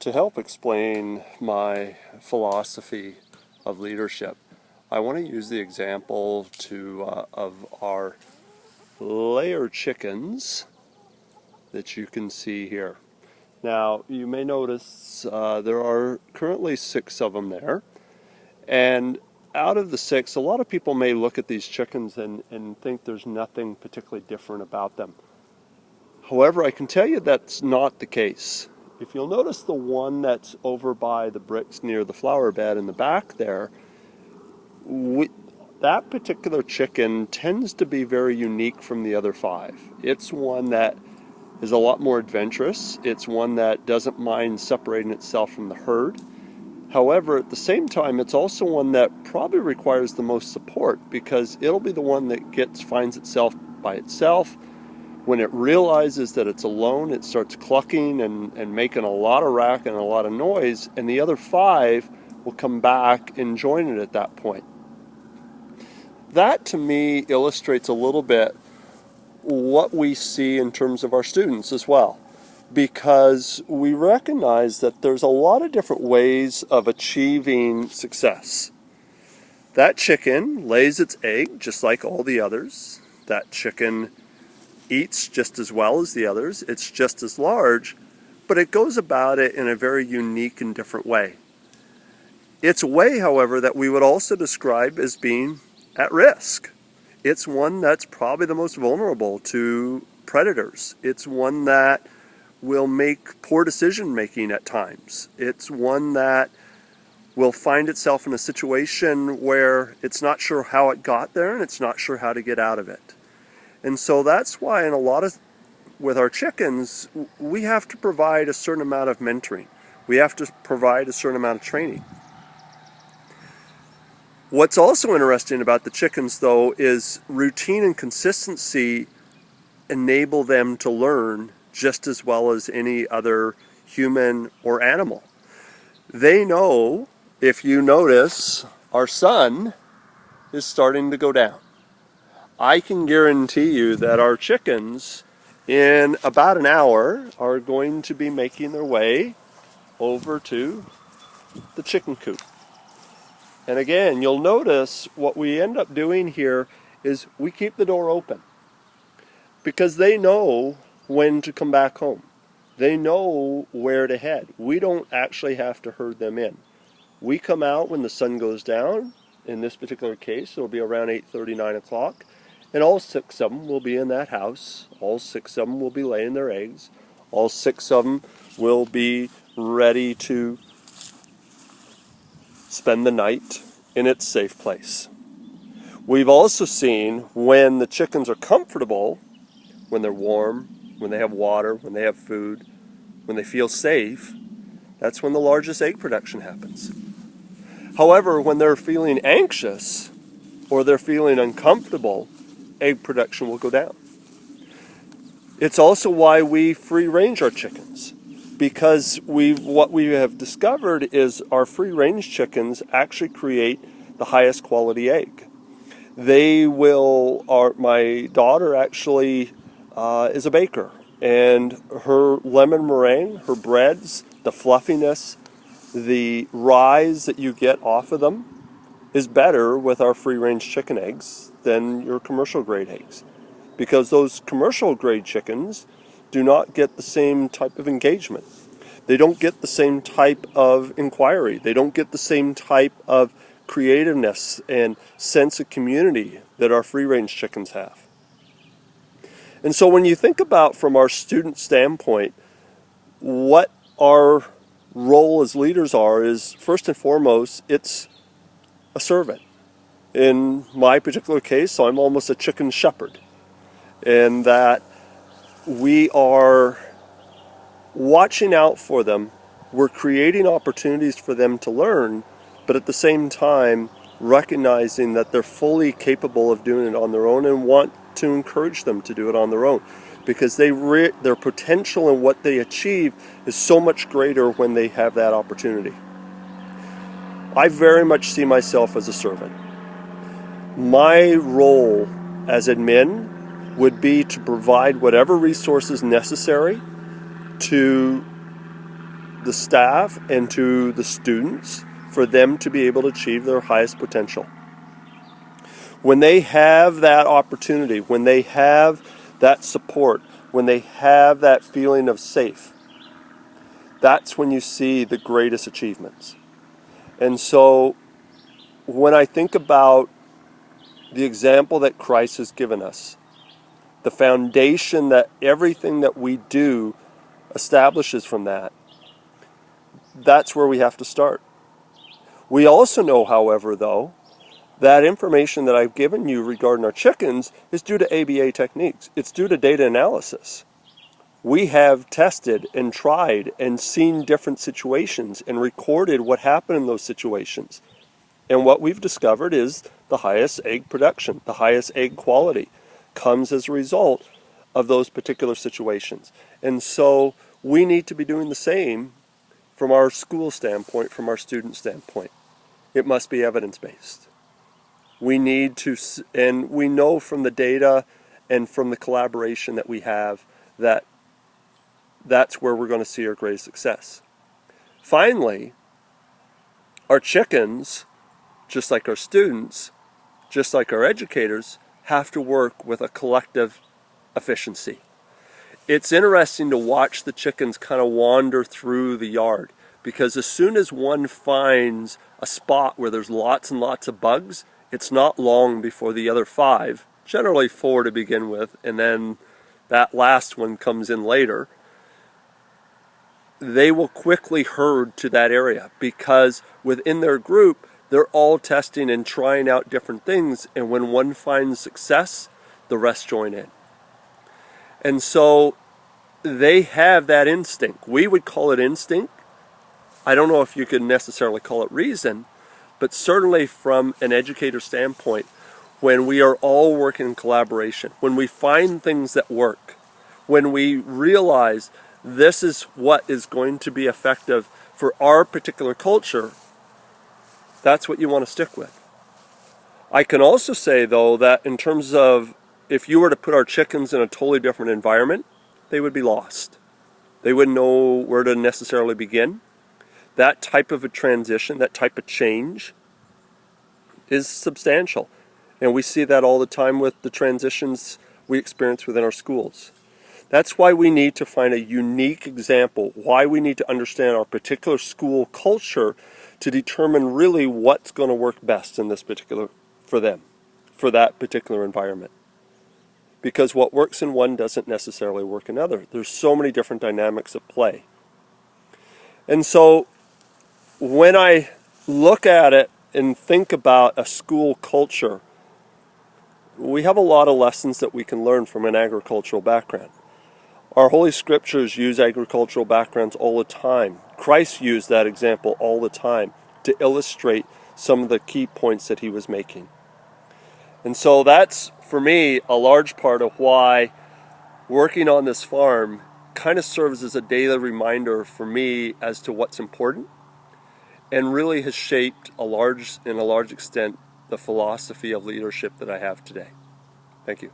To help explain my philosophy of leadership, I want to use the example of our layer chickens that you can see here. Now, you may notice there are currently 6 of them there, and out of the 6, a lot of people may look at these chickens and think there's nothing particularly different about them. However, I can tell you that's not the case. If you'll notice the one that's over by the bricks near the flower bed in the back there, that particular chicken tends to be very unique from the other 5. It's one that is a lot more adventurous. It's one that doesn't mind separating itself from the herd. However, at the same time, it's also one that probably requires the most support, because it'll be the one that finds itself by itself. When it realizes that it's alone, it starts clucking and making a lot of racket and a lot of noise, and the other 5 will come back and join it at that point. That, to me, illustrates a little bit what we see in terms of our students as well, because we recognize that there's a lot of different ways of achieving success. That chicken lays its egg just like all the others. That chicken eats just as well as the others. It's just as large, but it goes about it in a very unique and different way. It's a way, however, that we would also describe as being at risk. It's one that's probably the most vulnerable to predators. It's one that will make poor decision making at times. It's one that will find itself in a situation where it's not sure how it got there and it's not sure how to get out of it. And so that's why with our chickens, we have to provide a certain amount of mentoring. We have to provide a certain amount of training. What's also interesting about the chickens, though, is routine and consistency enable them to learn just as well as any other human or animal. They know, if you notice, our sun is starting to go down. I can guarantee you that our chickens in about an hour are going to be making their way over to the chicken coop. And again, you'll notice what we end up doing here is we keep the door open, because they know when to come back home. They know where to head. We don't actually have to herd them in. We come out when the sun goes down. In this particular case, it'll be around 8:30, 9 o'clock. And all 6 of them will be in that house. All 6 of them will be laying their eggs. All 6 of them will be ready to spend the night in its safe place. We've also seen when the chickens are comfortable, when they're warm, when they have water, when they have food, when they feel safe, that's when the largest egg production happens. However, when they're feeling anxious or they're feeling uncomfortable, egg production will go down. It's also why we free range our chickens, because what we have discovered is our free range chickens actually create the highest quality egg. My daughter actually is a baker, and her lemon meringue, her breads, the fluffiness, the rise that you get off of them is better with our free-range chicken eggs than your commercial grade eggs, because those commercial grade chickens do not get the same type of engagement. They don't get the same type of inquiry. They don't get the same type of creativeness and sense of community that our free-range chickens have. And so when you think about, from our student standpoint, what our role as leaders is, first and foremost, it's a servant. In my particular case, I'm almost a chicken shepherd, in that we are watching out for them. We're creating opportunities for them to learn, but at the same time recognizing that they're fully capable of doing it on their own, and want to encourage them to do it on their own, because their potential and what they achieve is so much greater when they have that opportunity. I very much see myself as a servant. My role as admin would be to provide whatever resources necessary to the staff and to the students for them to be able to achieve their highest potential. When they have that opportunity, when they have that support, when they have that feeling of safe, that's when you see the greatest achievements. And so when I think about the example that Christ has given us, the foundation that everything that we do establishes from that, that's where we have to start. We also know, however, though, that information that I've given you regarding our chickens is due to ABA techniques. It's due to data analysis. We have tested and tried and seen different situations and recorded what happened in those situations. And what we've discovered is the highest egg production, the highest egg quality comes as a result of those particular situations. And so we need to be doing the same from our school standpoint, from our student standpoint. It must be evidence-based. We need to, and we know from the data and from the collaboration that we have that that's where we're going to see our greatest success. Finally, our chickens, just like our students, just like our educators, have to work with a collective efficiency. It's interesting to watch the chickens kind of wander through the yard, because as soon as one finds a spot where there's lots and lots of bugs, it's not long before the other 5, generally 4 to begin with, and then that last one comes in later, they will quickly herd to that area, because within their group, they're all testing and trying out different things, and when one finds success, the rest join in. And so they have that instinct. We would call it instinct. I don't know if you could necessarily call it reason, but certainly from an educator standpoint, when we are all working in collaboration, when we find things that work, when we realize this is what is going to be effective for our particular culture, that's what you want to stick with. I can also say, though, that in terms of if you were to put our chickens in a totally different environment, they would be lost. They wouldn't know where to necessarily begin. That type of a transition, that type of change is substantial. And we see that all the time with the transitions we experience within our schools. That's why we need to find a unique example, why we need to understand our particular school culture to determine really what's going to work best in this particular, for them, for that particular environment. Because what works in one doesn't necessarily work in another. There's so many different dynamics at play. And so when I look at it and think about a school culture, we have a lot of lessons that we can learn from an agricultural background. Our Holy Scriptures use agricultural backgrounds all the time. Christ used that example all the time to illustrate some of the key points that he was making. And so that's, for me, a large part of why working on this farm kind of serves as a daily reminder for me as to what's important, and really has shaped in a large extent, the philosophy of leadership that I have today. Thank you.